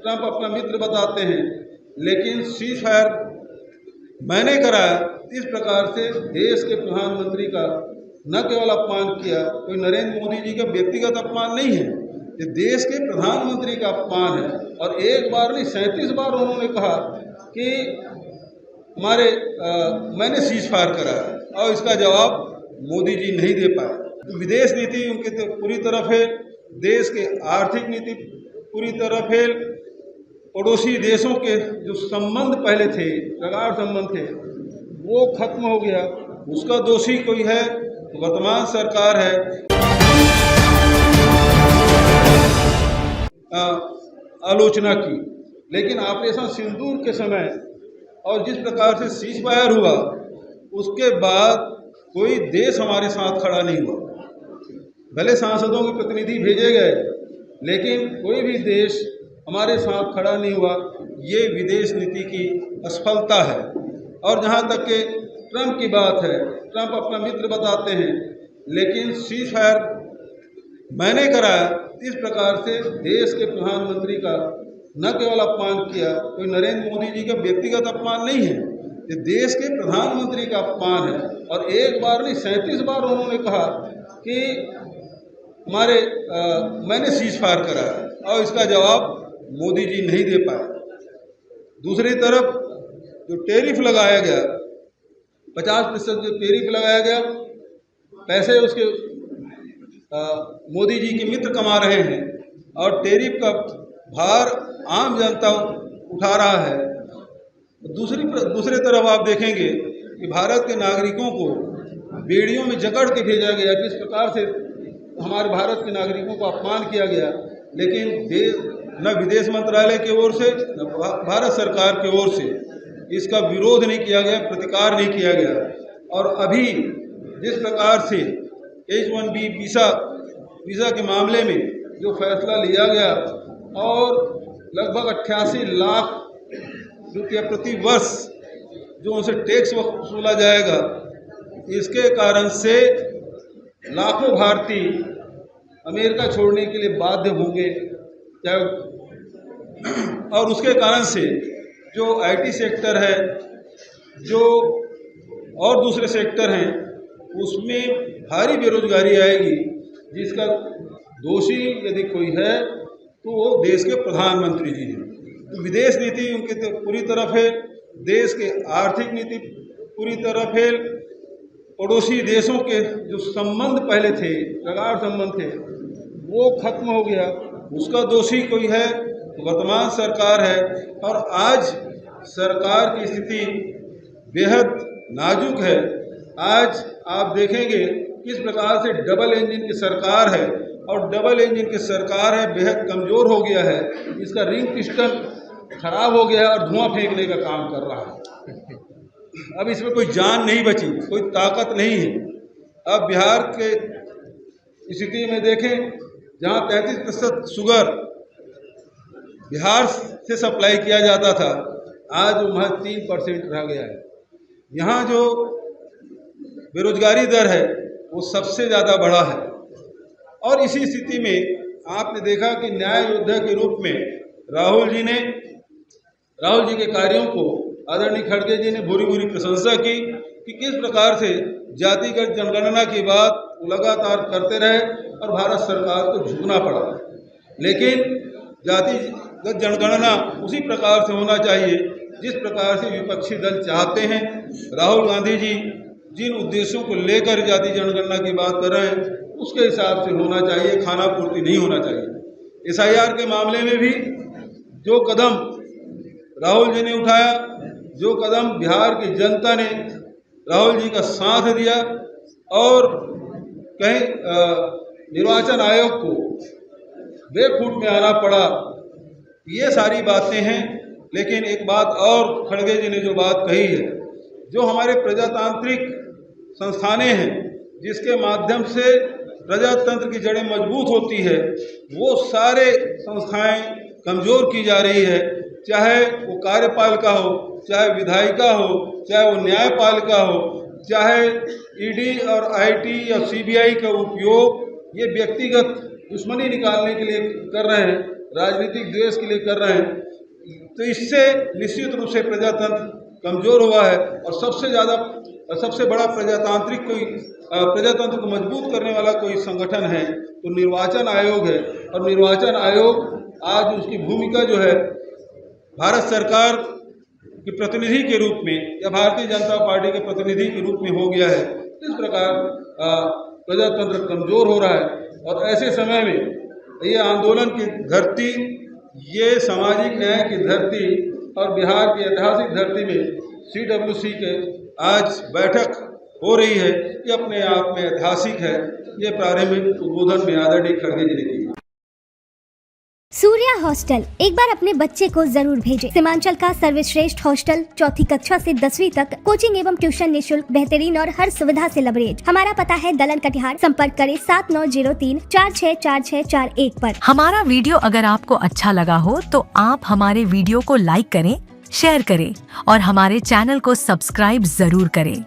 Trump अपना मित्र बताते हैं, लेकिन सीज फायर मैंने कराया। इस प्रकार से देश के प्रधानमंत्री का न केवल अपमान किया, कोई नरेंद्र मोदी जी का व्यक्तिगत अपमान नहीं है, ये देश के प्रधानमंत्री का अपमान है। और एक बार नहीं 37 बार उन्होंने कहा कि मैंने सीज फायर कराया और इसका जवाब मोदी जी नहीं दे पाए। तो विदेश नीति उनकी तो पूरी तरह फेल, देश के आर्थिक नीति पूरी तरह फेल, पड़ोसी देशों के जो संबंध पहले थे, प्रगाढ़ संबंध थे, वो खत्म हो गया। उसका दोषी कोई है तो वर्तमान सरकार है। आलोचना की, लेकिन ऑपरेशन सिंदूर के समय और जिस प्रकार से सीज फायर हुआ उसके बाद कोई देश हमारे साथ खड़ा नहीं हुआ। भले सांसदों के प्रतिनिधि भेजे गए, लेकिन कोई भी देश हमारे साथ खड़ा नहीं हुआ। ये विदेश नीति की असफलता है। और जहाँ तक कि ट्रंप की बात है, ट्रंप अपना मित्र बताते हैं, लेकिन सीज फायर मैंने कराया। इस प्रकार से देश के प्रधानमंत्री का न केवल अपमान किया, कोई नरेंद्र मोदी जी का व्यक्तिगत अपमान नहीं है, ये देश के प्रधानमंत्री का अपमान है। और एक बार नहीं 37 बार उन्होंने कहा कि मैंने सीज फायर कराया और इसका जवाब मोदी जी नहीं दे पाए। दूसरी तरफ जो टैरिफ लगाया गया, 50% जो टैरिफ लगाया गया, पैसे उसके मोदी जी के मित्र कमा रहे हैं और टैरिफ का भार आम जनता उठा रहा है। दूसरे तरफ आप देखेंगे कि भारत के नागरिकों को बेड़ियों में जकड़ के भेजा गया, किस प्रकार से हमारे भारत के नागरिकों को अपमान किया गया। लेकिन न विदेश मंत्रालय की ओर से न भारत सरकार की ओर से इसका विरोध नहीं किया गया, प्रतिकार नहीं किया गया। और अभी जिस प्रकार से H-1B वीज़ा के मामले में जो फैसला लिया गया और लगभग 88 लाख रुपया प्रति वर्ष जो उनसे टैक्स वसूला जाएगा, इसके कारण से लाखों भारतीय अमेरिका छोड़ने के लिए बाध्य होंगे। और उसके कारण से जो IT सेक्टर है, जो और दूसरे सेक्टर हैं, उसमें भारी बेरोजगारी आएगी, जिसका दोषी यदि कोई है तो वो देश के प्रधानमंत्री जी हैं। तो विदेश नीति उनकी तो पूरी तरह फेल, देश के आर्थिक नीति पूरी तरह फेल, पड़ोसी देशों के जो संबंध पहले थे, प्रगाढ़ संबंध थे, वो खत्म हो गया। उसका दोषी कोई है तो वर्तमान सरकार है। और आज सरकार की स्थिति बेहद नाजुक है। आज आप देखेंगे किस प्रकार से डबल इंजन की सरकार है, और डबल इंजन की सरकार है बेहद कमज़ोर हो गया है। इसका रिंग पिस्टन खराब हो गया है और धुआं फेंकने का काम कर रहा है। अब इसमें कोई जान नहीं बची, कोई ताकत नहीं है। अब बिहार के स्थिति में देखें, जहाँ 33% शुगर बिहार से सप्लाई किया जाता था, आज वो महज 3% रह गया है। यहाँ जो बेरोजगारी दर है वो सबसे ज़्यादा बढ़ा है। और इसी स्थिति में आपने देखा कि न्याय योद्धा के रूप में राहुल जी के कार्यों को आदरणीय खड़गे जी ने भूरी भूरी प्रशंसा की कि किस प्रकार से जातिगत जनगणना की बात लगातार करते रहे और भारत सरकार को झुकना पड़ा। लेकिन जातिगत जनगणना उसी प्रकार से होना चाहिए जिस प्रकार से विपक्षी दल चाहते हैं। राहुल गांधी जी जिन उद्देश्यों को लेकर जाति जनगणना की बात कर रहे हैं, उसके हिसाब से होना चाहिए, खाना पूर्ति नहीं होना चाहिए। SIR के मामले में भी जो कदम राहुल जी ने उठाया, जो कदम बिहार की जनता ने राहुल जी का साथ दिया और कहीं निर्वाचन आयोग को बेफूट में आना पड़ा, ये सारी बातें हैं। लेकिन एक बात और खड़गे जी ने जो बात कही है, जो हमारे प्रजातांत्रिक संस्थानें हैं जिसके माध्यम से प्रजातंत्र की जड़ें मजबूत होती है, वो सारे संस्थाएं कमज़ोर की जा रही है। चाहे वो कार्यपालिका हो, चाहे विधायिका हो, चाहे वो न्यायपालिका हो, चाहे ED और IT या CBI का उपयोग ये व्यक्तिगत दुश्मनी निकालने के लिए कर रहे हैं। राजनीतिक द्वेष के लिए कर रहे हैं, तो इससे निश्चित रूप से प्रजातंत्र कमजोर हुआ है। और सबसे बड़ा प्रजातंत्र को मजबूत करने वाला कोई संगठन है तो निर्वाचन आयोग है। और निर्वाचन आयोग आज उसकी भूमिका जो है भारत सरकार के प्रतिनिधि के रूप में या भारतीय जनता पार्टी के प्रतिनिधि के रूप में हो गया है। इस प्रकार प्रजातंत्र कमजोर हो रहा है। और ऐसे समय में ये आंदोलन की धरती, ये सामाजिक न्याय की धरती और बिहार की ऐतिहासिक धरती में CWC के आज बैठक हो रही है, ये अपने आप में ऐतिहासिक है। ये प्रारंभिक उद्बोधन में आदरणीय खड़गे जी ने की। सूर्या हॉस्टल, एक बार अपने बच्चे को जरूर भेजें। सीमांचल का सर्वश्रेष्ठ हॉस्टल, 4ठी कक्षा से 10वीं तक कोचिंग एवं ट्यूशन निःशुल्क, बेहतरीन और हर सुविधा से लबरेज। हमारा पता है दलन कटिहार। संपर्क करें 7903464641 पर। हमारा वीडियो अगर आपको अच्छा लगा हो तो आप हमारे वीडियो को लाइक करें, शेयर करें और हमारे चैनल को सब्सक्राइब जरूर करें।